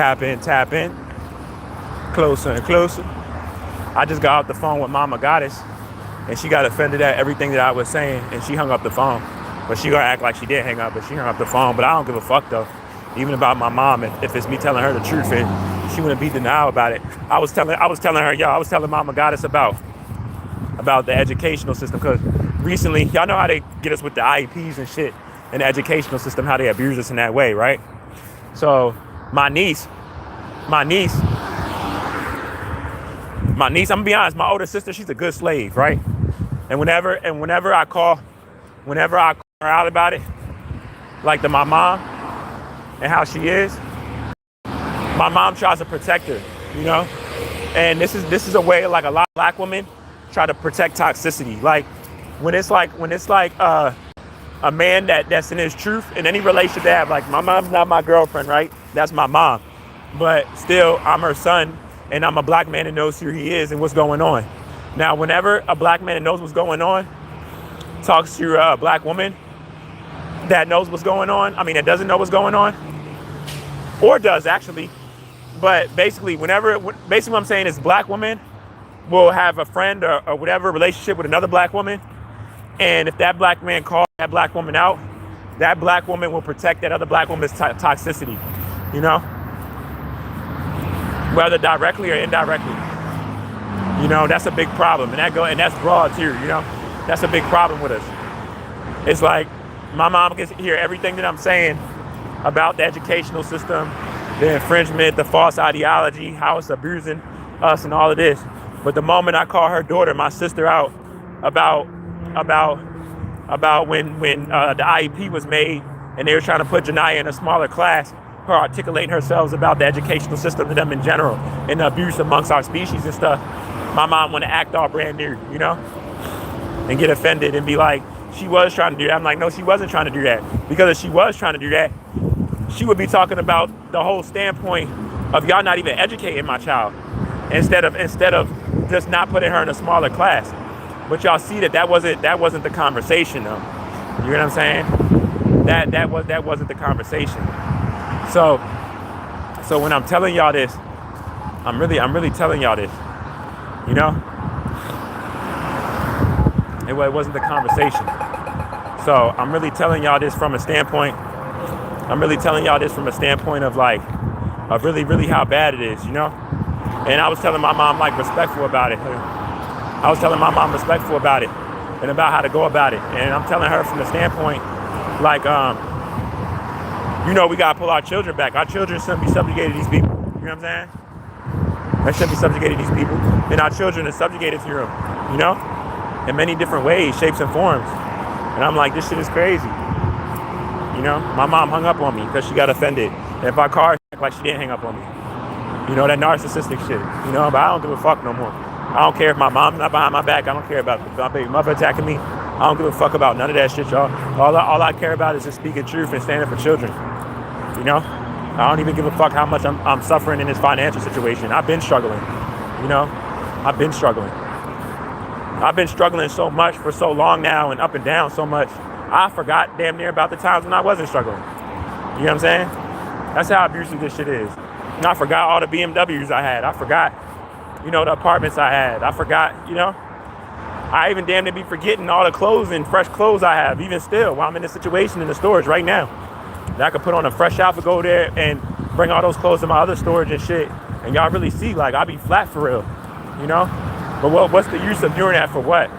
Tap in, closer and closer. I just got off the phone with Mama Goddess, and she got offended at everything that I was saying, and she hung up the phone. But she gonna act like she did hang up, but she hung up the phone. But I don't give a fuck though. Even about my mom, if it's me telling her the truth, and she wouldn't be denial about it. I was telling her, I was telling Mama Goddess about the educational system, because recently, y'all know how they get us with the IEPs and shit, and the educational system, how they abuse us in that way, right? So my niece, I'm gonna be honest, my older sister, she's a good slave, right? And whenever I call her out about it, like my mom and how she is, my mom tries to protect her, you know? And this is a way, like, a lot of black women try to protect toxicity. Like when it's like a man that's in his truth in any relationship they have, like my mom's not my girlfriend, right? That's my mom. But still, I'm her son, and I'm a black man that knows who he is and what's going on. Now, whenever a black man that knows what's going on talks to a black woman that knows what's going on, that doesn't know what's going on, or does actually, but basically what I'm saying is black women will have a friend or whatever relationship with another black woman, and if that black man calls that black woman out, that black woman will protect that other black woman's toxicity, you know, whether directly or indirectly. You know, that's a big problem, and that's broad too, you know. That's a big problem with us. It's like my mom can hear everything that I'm saying about the educational system, the infringement, the false ideology, how it's abusing us and all of this. But the moment I call her daughter, my sister, out about when the IEP was made and they were trying to put Janiyah in a smaller class, her articulating herself about the educational system to them in general and the abuse amongst our species and stuff, my mom want to act all brand new, you know, and get offended and be like, she was trying to do that. I'm like, no, she wasn't trying to do that. Because if she was trying to do that, she would be talking about the whole standpoint of y'all not even educating my child instead of just not putting her in a smaller class. But y'all see that wasn't the conversation though. You know what I'm saying? That wasn't the conversation. So when I'm telling y'all this, I'm really telling y'all this. You know? It wasn't the conversation. So I'm really telling y'all this from a standpoint. Of really how bad it is, you know? And I was telling my mom, like, respectful about it. I was telling my mom respectful about it and about how to go about it. And I'm telling her from the standpoint, like, you know, we gotta pull our children back. Our children shouldn't be subjugated to these people. You know what I'm saying? They shouldn't be subjugated to these people. And our children are subjugated to them, you know? In many different ways, shapes and forms. And I'm like, this shit is crazy. You know, my mom hung up on me because she got offended. And if I call her, she act like she didn't hang up on me. You know, that narcissistic shit. You know, but I don't give a fuck no more. I don't care if my mom's not behind my back. I don't care about my baby mother attacking me. I don't give a fuck about none of that shit, y'all. All I care about is just speaking truth and standing for children. You know? I don't even give a fuck how much I'm suffering in this financial situation. I've been struggling. You know? I've been struggling so much for so long now and up and down so much. I forgot damn near about the times when I wasn't struggling. You know what I'm saying? That's how abusive this shit is. And I forgot all the BMWs I had. I forgot, you know, the apartments I had. I forgot, you know. I even damn near be forgetting all the clothes and fresh clothes I have, even still, while I'm in this situation in the storage right now. That I could put on a fresh outfit, go there and bring all those clothes to my other storage and shit. And y'all really see, like, I be flat for real, you know? But what's the use of doing that for what?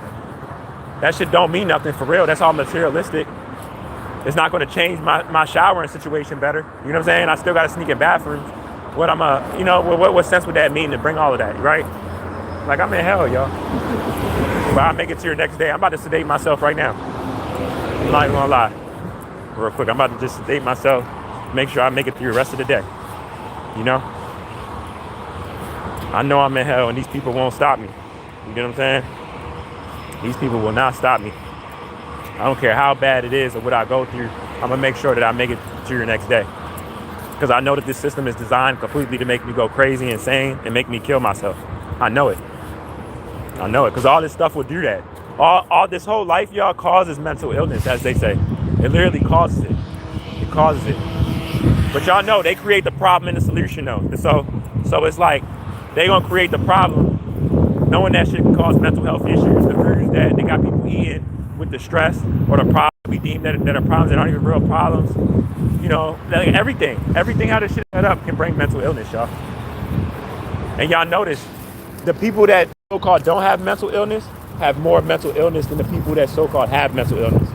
That shit don't mean nothing for real. That's all materialistic. It's not going to change my showering situation better. You know what I'm saying? I still got to sneak in bathrooms. What sense would that mean to bring all of that, right? Like, I'm in hell, y'all. But I'll make it to your next day. I'm about to sedate myself right now. I'm not even going to lie. Real quick, I'm about to just sedate myself. Make sure I make it through the rest of the day. You know? I know I'm in hell and these people won't stop me. You get what I'm saying? These people will not stop me. I don't care how bad it is or what I go through. I'm going to make sure that I make it to your next day. Because I know that this system is designed completely to make me go crazy, insane, and make me kill myself. I know it. Because all this stuff will do that. All this whole life, y'all, causes mental illness, as they say. It literally causes it. It causes it. But y'all know they create the problem and the solution though. So it's like they gonna create the problem, knowing that shit can cause mental health issues. The foods that they got people eating with the stress or the problems we deem that are problems that aren't even real problems. You know, like everything how this shit set up can bring mental illness, y'all. And y'all notice the people that so-called don't have mental illness have more mental illness than the people that so-called have mental illness.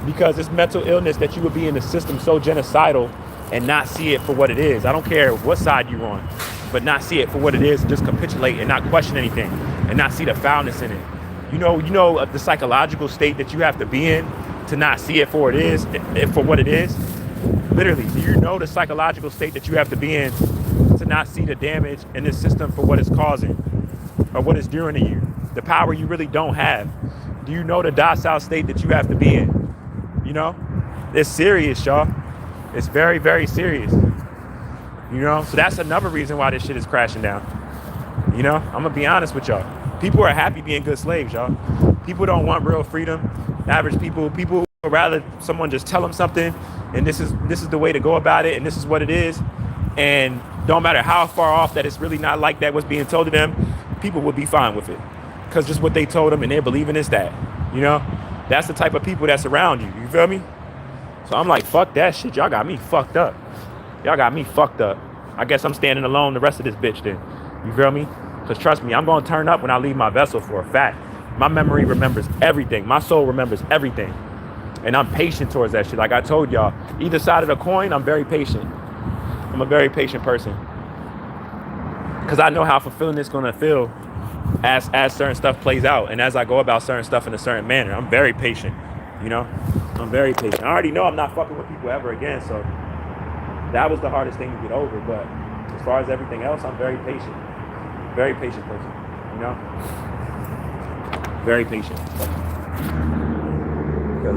Because it's mental illness that you would be in the system so genocidal and not see it for what it is. I don't care what side you're on, but not see it for what it is, just capitulate and not question anything and not see the foulness in it. You know the psychological state that you have to be in to not see it for what it is, for what it is. Literally, do you know the psychological state that you have to be in to not see the damage in this system for what it's causing or what it's doing to you? The power you really don't have. Do you know the docile state that you have to be in? You know, it's serious, y'all. It's very, very serious. You know, so that's another reason why this shit is crashing down. You know, I'm gonna be honest with y'all. People are happy being good slaves, y'all. People don't want real freedom. Average people would rather someone just tell them something, and this is the way to go about it, and this is what it is. And don't matter how far off that it's really not like that what's being told to them, people would be fine with it. Because just what they told them and they're believing is that. You know? That's the type of people that's around you. You feel me? So I'm like, fuck that shit. Y'all got me fucked up. Y'all got me fucked up. I guess I'm standing alone the rest of this bitch then. You feel me? Because trust me, I'm going to turn up when I leave my vessel for a fact. My memory remembers everything. My soul remembers everything. And I'm patient towards that shit. Like I told y'all, either side of the coin, I'm very patient. I'm a very patient person. Because I know how fulfilling it's going to feel as certain stuff plays out. And as I go about certain stuff in a certain manner, I'm very patient. You know? I'm very patient. I already know I'm not fucking with people ever again. So that was the hardest thing to get over. But as far as everything else, I'm very patient. Very patient person. You know? Very patient. Because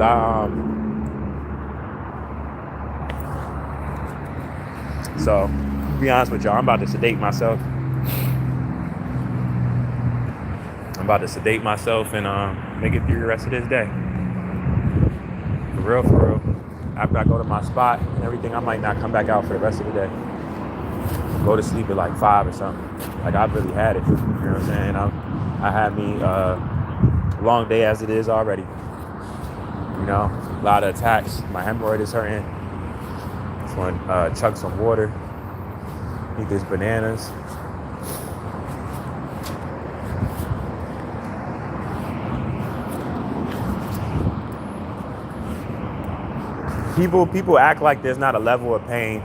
so, to be honest with y'all, I'm about to sedate myself. I'm about to sedate myself and make it through the rest of this day. For real, for real. After I go to my spot and everything, I might not come back out for the rest of the day. Go to sleep at like 5 or something. Like I've really had it. You know what I'm saying? I had me long day as it is already. You know, a lot of attacks. My hemorrhoid is hurting. Just want to chug some water. Eat these bananas. People act like there's not a level of pain.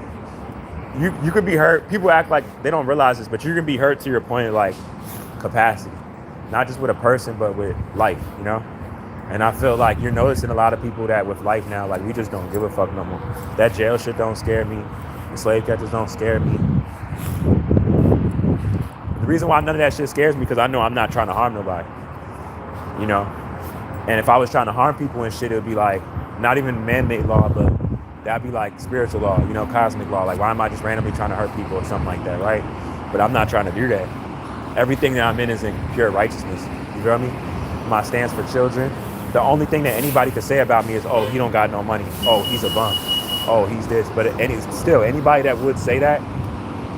You could be hurt. People act like they don't realize this, but you can be hurt to your point of like capacity. Not just with a person, but with life, you know? And I feel like you're noticing a lot of people that with life now, like we just don't give a fuck no more. That jail shit don't scare me. The slave catchers don't scare me. The reason why none of that shit scares me because I know I'm not trying to harm nobody. You know? And if I was trying to harm people and shit, it would be like, not even man-made law, but that'd be like spiritual law, you know, cosmic law. Like, why am I just randomly trying to hurt people or something like that, right? But I'm not trying to do that. Everything that I'm in is in pure righteousness. You feel me? My stance for children. The only thing that anybody could say about me is, oh, he don't got no money. Oh, he's a bum. Oh, he's this. But still, anybody that would say that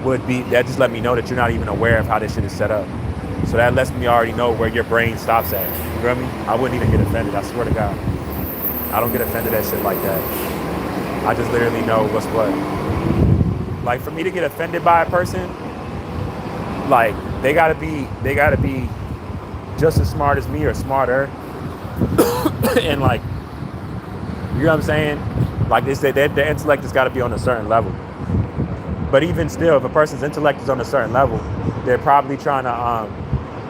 that just let me know that you're not even aware of how this shit is set up. So that lets me already know where your brain stops at. You feel me? I wouldn't even get offended. I swear to God. I don't get offended at shit like that. I just literally know what's what. Like for me to get offended by a person, like they gotta be just as smart as me or smarter. And like, you know what I'm saying? Like they say their intellect has gotta be on a certain level. But even still, if a person's intellect is on a certain level, they're probably trying to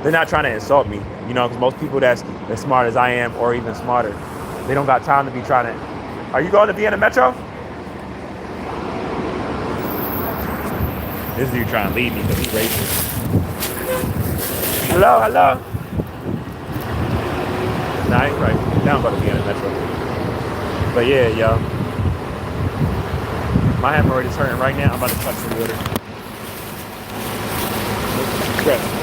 they're not trying to insult me, you know, because most people that's as smart as I am or even smarter, they don't got time to be trying to. Are you going to Vienna Metro? This dude trying to leave me because he's racist. Hello. Nah, he's right. Now I'm going to Vienna Metro. But yeah, yo. My hemorrhoid is hurting right now. I'm about to touch some water. Stress.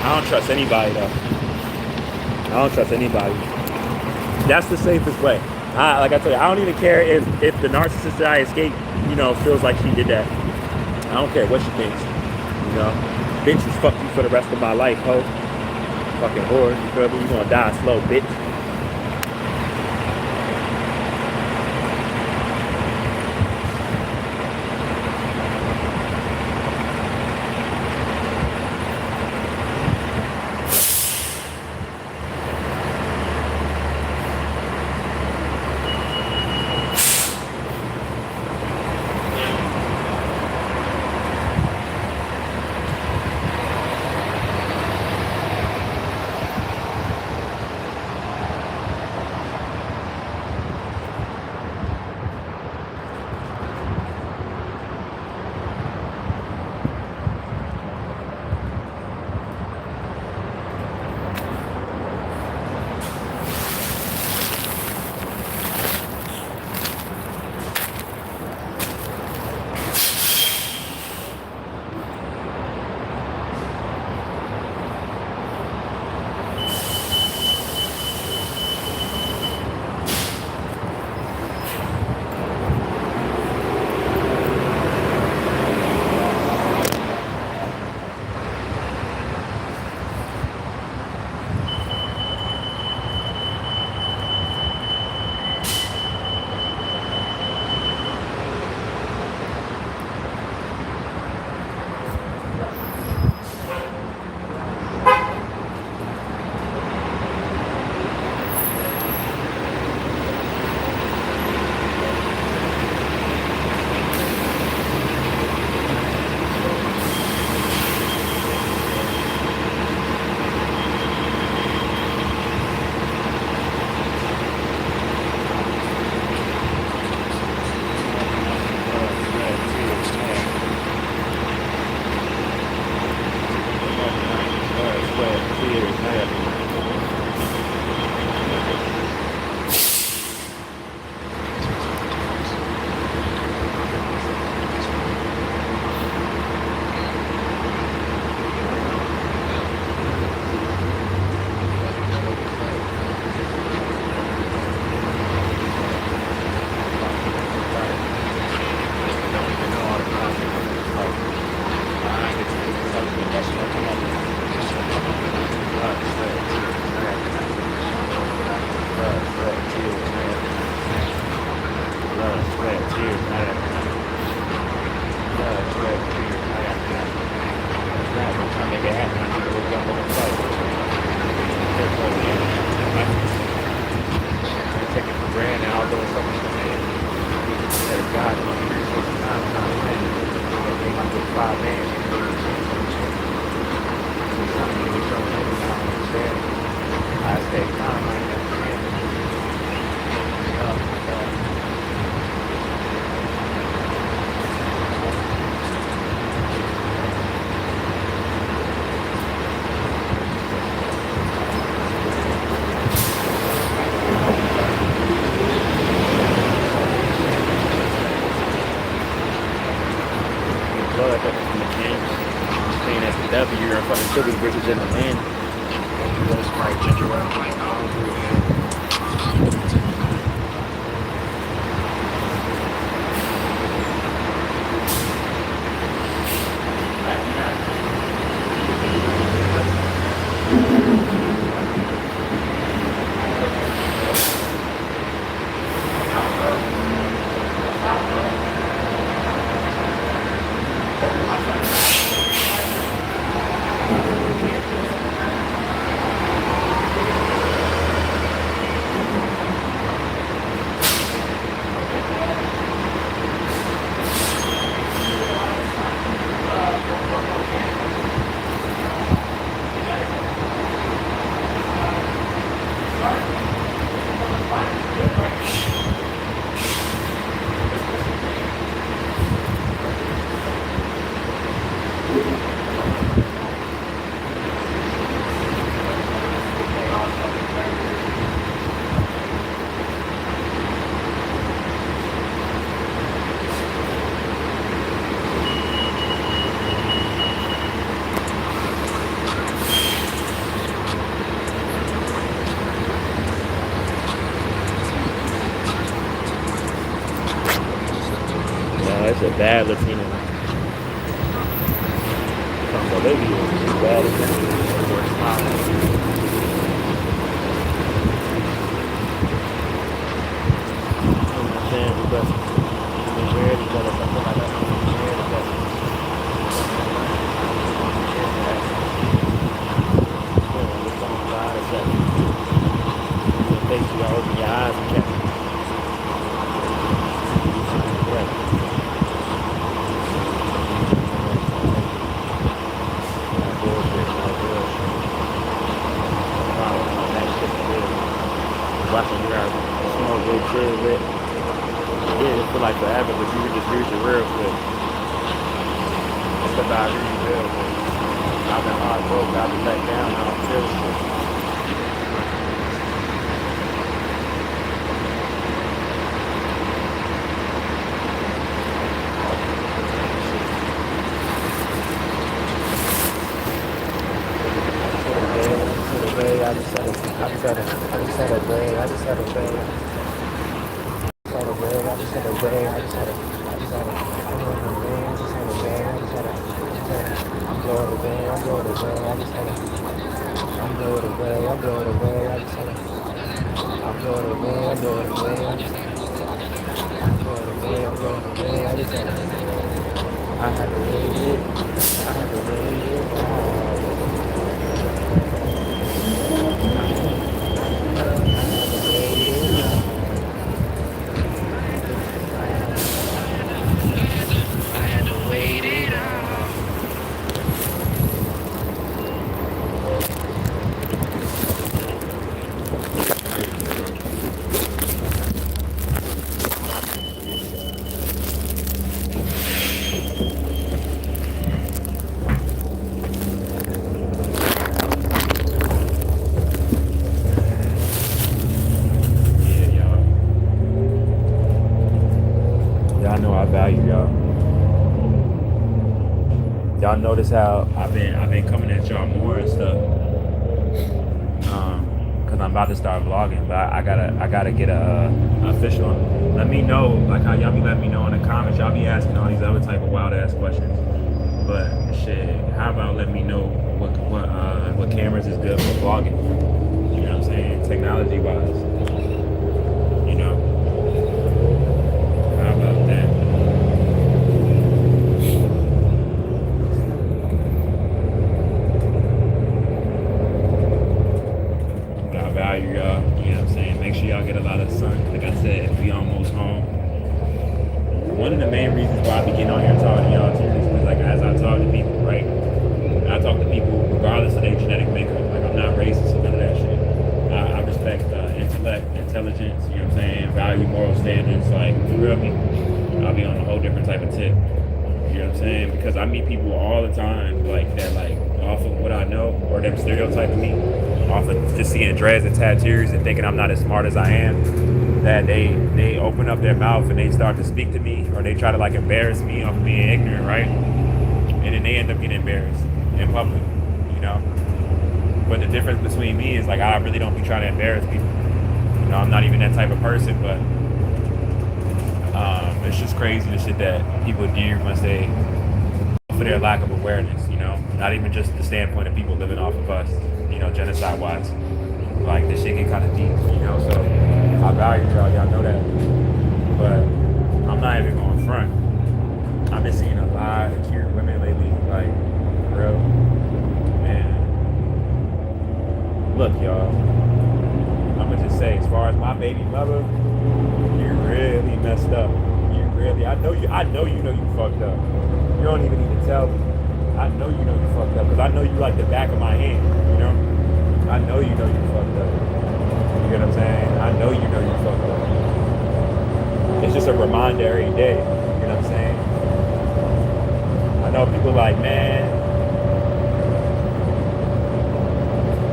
I don't trust anybody though. I don't trust anybody. That's the safest way. Like I told you, I don't even care if the narcissist that I escaped, feels like she did that. I don't care what she thinks. Bitch, fuck you for the rest of my life, ho. Fucking whore, you feel me? You gonna die slow, bitch. Oh, baby is bad as that. Or smiling. You know what I'm saying? Because you've been married together, something like that. You've been married together. Look on God a second. Your face, you gotta open your eyes and check. Do something correct. Not bullshit, not bullshit. No problem. That shit's real. Watching you out smoke good, chill with. Yeah, it feel like forever, but you can just read it real quick. Step out here, you real quick. I've been heartbroken, I've been let down, I don't feel shit. I just had a day. I just had a day. I had to wait it. I had to wait it out. Y'all know I value y'all. Y'all notice how I've been coming at y'all more and stuff. Cause I'm about to start vlogging, but I gotta get a official. Let me know, like how y'all be letting me know in the comments. Y'all be asking all these other type of wild ass questions. But shit, how about let me know what cameras is good for vlogging? You know what I'm saying? Technology wise. You know? How about that? I value y'all. You know what I'm saying? Make sure y'all get a lot of sun. Like I said, we almost home. One of the main reasons why I be getting on here and talking to y'all too is because, like, as I talk to people, right? I talk to people regardless of their genetic makeup. Like, I'm not racist or none of that shit. I respect intellect, intelligence, you know what I'm saying? Value moral standards. Like, you feel me? I'll be on a whole different type of tip. You know what I'm saying? Because I meet people all the time, like, that, like, off of what I know, or them stereotyping me, off of just seeing dreads and tattoos and thinking I'm not as smart as I am, that they open up their mouth and they start to speak to me, or they try to, like, embarrass me off of being ignorant, right? And then they end up getting embarrassed in public, you know? But the difference between me is, like, I really don't be trying to embarrass people. You know, I'm not even that type of person, but it's just crazy the shit that people do once they, for their lack of awareness, you know? Not even just the standpoint of people living off of us, you know, genocide-wise. Like, this shit get kind of deep, you know? So I value y'all know that. But I'm not even going front. I've been seeing a lot of cute women lately, like, real. Man, look, y'all, I'm gonna just say, as far as my baby mother, you really messed up. You really, I know you know you fucked up. You don't even need to tell me. I know you know you fucked up, because I know you like the back of my hand, you know? I know you fucked up. You get what I'm saying? I know you fucked up. It's just a reminder every day, you know what I'm saying? I know people like, man,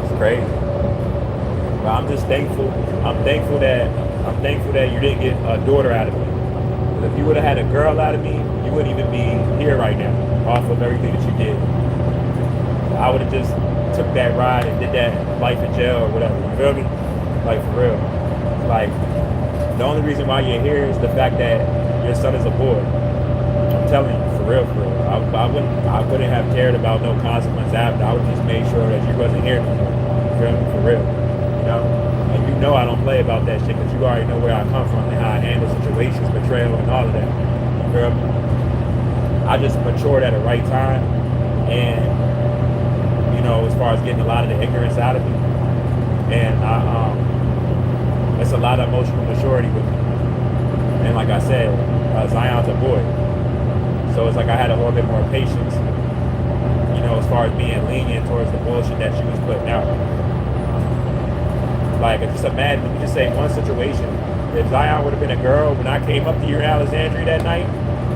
it's crazy. But I'm just thankful. I'm thankful that you didn't get a daughter out of me. Because if you would have had a girl out of me, you wouldn't even be here right now, off of everything that you did. I would have just took that ride and did that life in jail or whatever. You feel me? Like, for real. Like, the only reason why you're here is the fact that your son is a boy. I'm telling you, for For real, for real. I wouldn't have cared about no consequence after. I would just made sure that you wasn't here no more. You feel me? For real. You know? And you know I don't play about that shit because you already know where I come from and how I handle situations, betrayal, and all of that. You feel me? I just matured at the right time, and you know, as far as getting a lot of the ignorance out of me, and it's a lot of emotional maturity with me. And like I said, Zion's a boy, so it's like I had a little bit more patience, you know, as far as being lenient towards the bullshit that she was putting out. Like, just imagine, you just say one situation. If Zion would have been a girl when I came up to you in Alexandria that night,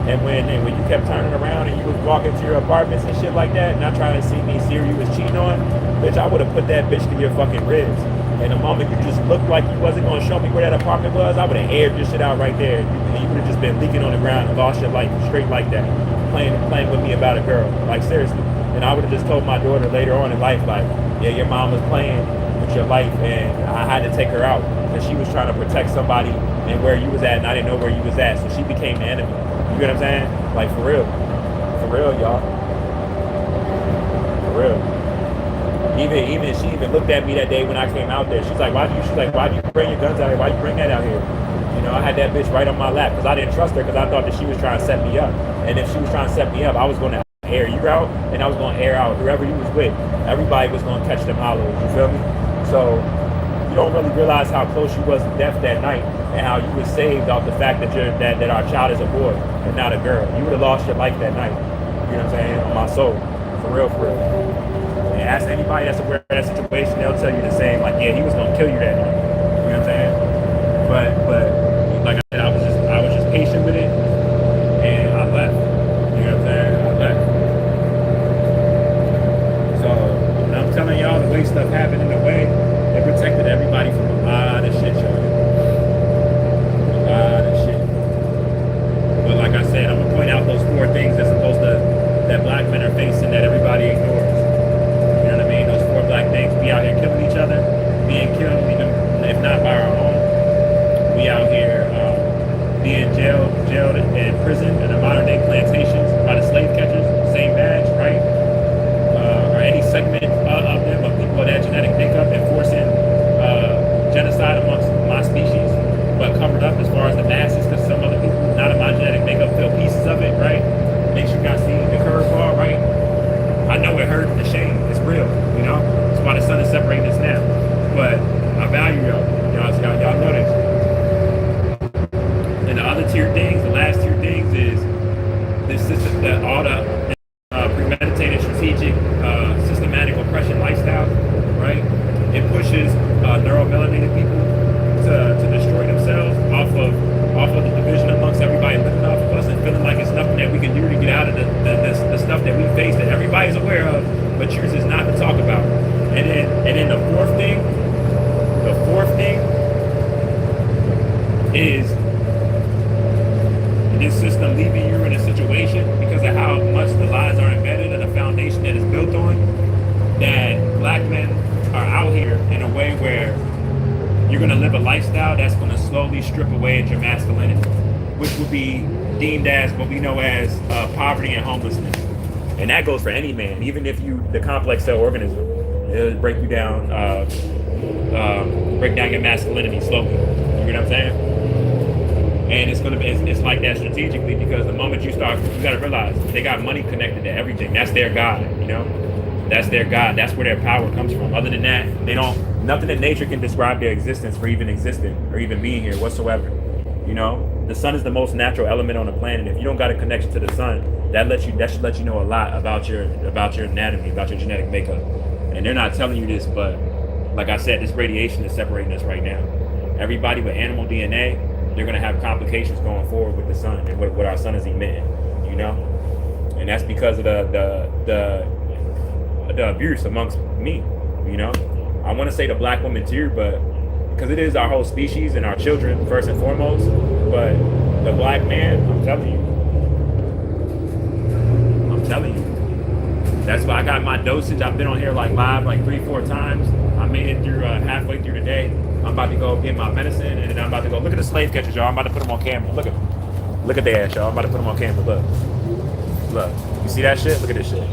and when you kept turning around and you was walking to your apartments and shit like that, not trying to see me see you was cheating on, bitch, I would have put that bitch to your fucking ribs. And the moment you just looked like you wasn't going to show me where that apartment was, I would have aired your shit out right there. And you would have just been leaking on the ground and lost your life straight like that, playing with me about a girl. Like, seriously. And I would have just told my daughter later on in life, like, yeah, your mom was playing with your life, and I had to take her out because she was trying to protect somebody and where you was at, and I didn't know where you was at, so she became the enemy. You get what I'm saying? Like, for real, y'all, for real. Even she even looked at me that day when I came out there. She's like, why do you bring your guns out here? Why you bring that out here? You know, I had that bitch right on my lap because I didn't trust her because I thought that she was trying to set me up. And if she was trying to set me up, I was going to air you out, and I was going to air out whoever you was with. Everybody was going to catch them hollows. You feel me? So you don't really realize how close you was to death that night, and how you was saved off the fact that that our child is a boy and not a girl. You would have lost your life that night. You know what I'm saying? On my soul. For real, for real. And ask anybody that's aware of that situation, they'll tell you the same, like, yeah, he was gonna kill you that night. You know what I'm saying? But like I said, I was just patient with it, and I left. You know what I'm saying? I left. So when I'm telling y'all the way stuff happened in the way, it protected everybody from a lot of shit, y'all. A lot of shit. But like I said, I'm gonna point out those 4 things that black men are facing that everybody ignores. You know what I mean? Those 4 black things. We out here killing each other, being killed, even if not by our own. We out here being jailed and prison in the modern day plantations by the slave catchers, same badge, right? Or any segment of them, of people of that genetic makeup, enforcing genocide amongst my species, but covered up as far as the masses, because some other people not of my genetic makeup feel pieces of it, right? Make sure you guys see the curveball, right? I know it hurt, the shame, it's real, you know? That's why the sun is separating us now. But I value y'all. Y'all know this. And the other tier things, the last tier things is this system, that all the premeditated, strategic, systematic oppression lifestyle, right? It pushes neuromelanated people to destroy themselves off of the division amongst everybody living off of us and feeling like it's nothing that we can do to get out of the stuff that we face that everybody's aware of, but chooses not to talk about. And then the fourth thing is this system leaving you in a situation because of how much the lies are embedded and the foundation that is built on, that black men are out here in a way where you're going to live a lifestyle that's going to slowly strip away at your masculinity, which would be deemed as what we know as poverty and homelessness. And that goes for any man, even if you, the complex cell organism, it'll break you down, break down your masculinity slowly. You know what I'm saying? And it's like that strategically, because the moment you start, you got to realize they got money connected to everything. That's their God, you know? That's their God. That's where their power comes from. Other than that, nothing in nature can describe their existence for even existing or even being here whatsoever. You know, the sun is the most natural element on the planet. If you don't got a connection to the sun, that should let you know a lot about your anatomy, about your genetic makeup. And they're not telling you this, but like I said, this radiation is separating us right now. Everybody with animal DNA, they're gonna have complications going forward with the sun and what our sun is emitting. You know, and that's because of the abuse amongst me. You know, I want to say the black woman too, but because it is our whole species and our children first and foremost. But the black man, I'm telling you, that's why I got my dosage. I've been on here like live like 3-4 times. I made it through halfway through the day. I'm about to go get my medicine, and then I'm about to go look at the slave catchers, y'all. I'm about to put them on camera. Look at their ass, y'all. I'm about to put them on camera. Look. Look, you see that shit? Look at this shit.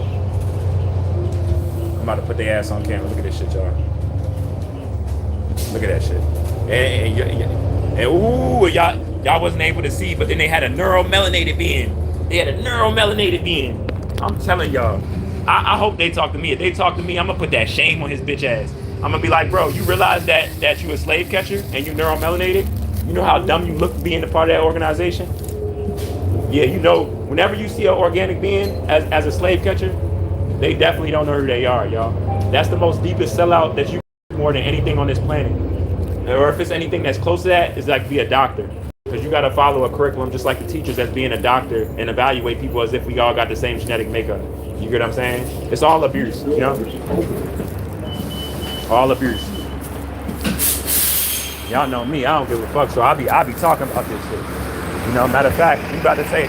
I'm about to put their ass on camera. Look at this shit, y'all. Look at that shit. And ooh, y'all wasn't able to see, but then they had a neuromelanated being. They had a neuromelanated being. I'm telling y'all. I hope they talk to me. If they talk to me, I'm gonna put that shame on his bitch ass. I'm gonna be like, bro, you realize that you a slave catcher and you neuromelanated? You know how dumb you look being a part of that organization? Yeah, you know, whenever you see an organic being as a slave catcher, they definitely don't know who they are, y'all. That's the most deepest sellout that you more than anything on this planet. Or if it's anything that's close to that, it's like be a doctor. Because you gotta follow a curriculum just like the teachers as being a doctor and evaluate people as if we all got the same genetic makeup. You get what I'm saying? It's all abuse, you know? All abuse. Y'all know me, I don't give a fuck, so I be talking about this shit. You know, matter of fact, you about to say,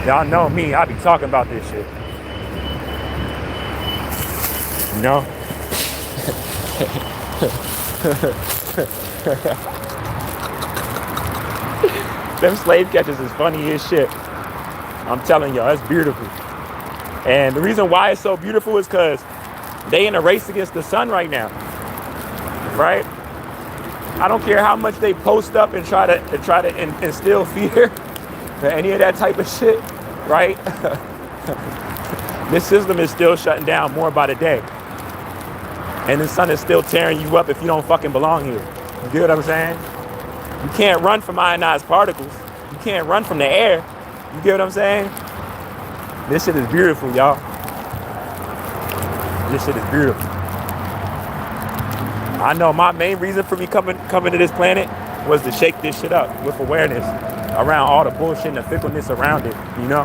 y'all know me, I be talking about this shit. You know? Them slave catchers is funny as shit. I'm telling y'all, it's beautiful. And the reason why it's so beautiful is because they in a race against the sun right now. Right? I don't care how much they post up and try to instill fear or any of that type of shit, right? This system is still shutting down more by the day. And the sun is still tearing you up if you don't fucking belong here. You get what I'm saying? You can't run from ionized particles. You can't run from the air. You get what I'm saying? This shit is beautiful, y'all. This shit is beautiful. I know my main reason for me coming to this planet was to shake this shit up with awareness around all the bullshit and the fickleness around it, you know?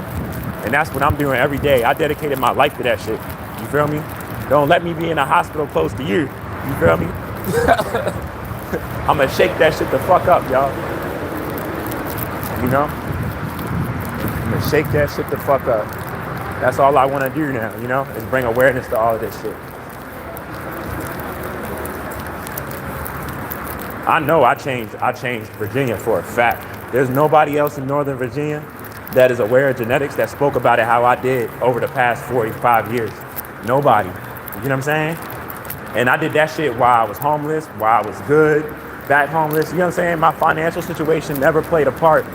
And that's what I'm doing every day. I dedicated my life to that shit. You feel me? Don't let me be in a hospital close to you. You feel me? I'm gonna shake that shit the fuck up, y'all. You know? I'm gonna shake that shit the fuck up. That's all I wanna do now, you know? Is bring awareness to all of this shit. I know I changed Virginia for a fact. There's nobody else in Northern Virginia that is aware of genetics that spoke about it how I did over the past 45 years. Nobody. You know what I'm saying? And I did that shit while I was homeless, while I was good, back homeless. You know what I'm saying? My financial situation never played a part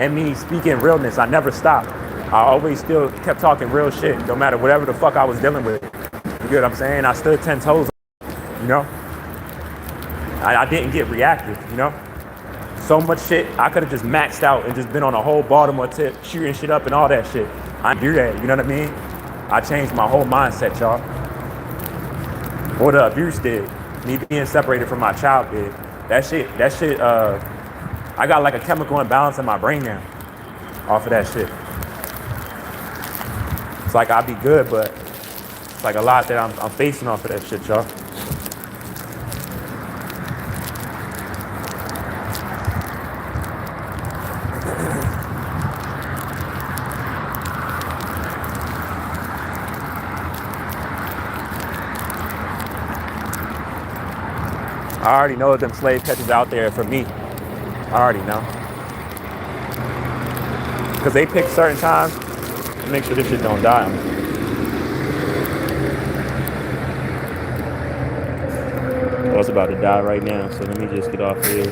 in me speaking realness. I never stopped. I always still kept talking real shit, no matter whatever the fuck I was dealing with. You get what I'm saying? I stood 10 toes, you know? I didn't get reactive, you know? So much shit, I could have just maxed out and just been on a whole Baltimore tip, shooting shit up and all that shit. I didn't do that, you know what I mean? I changed my whole mindset, y'all. What the abuse did, me being separated from my child did. That shit, I got like a chemical imbalance in my brain now off of that shit. It's like I'll be good, but it's like a lot that I'm facing off of that shit, y'all. I already know that them slave catchers out there for me. I already know. Because they pick certain times to make sure this shit don't die. Well, it's about to die right now, so let me just get off here.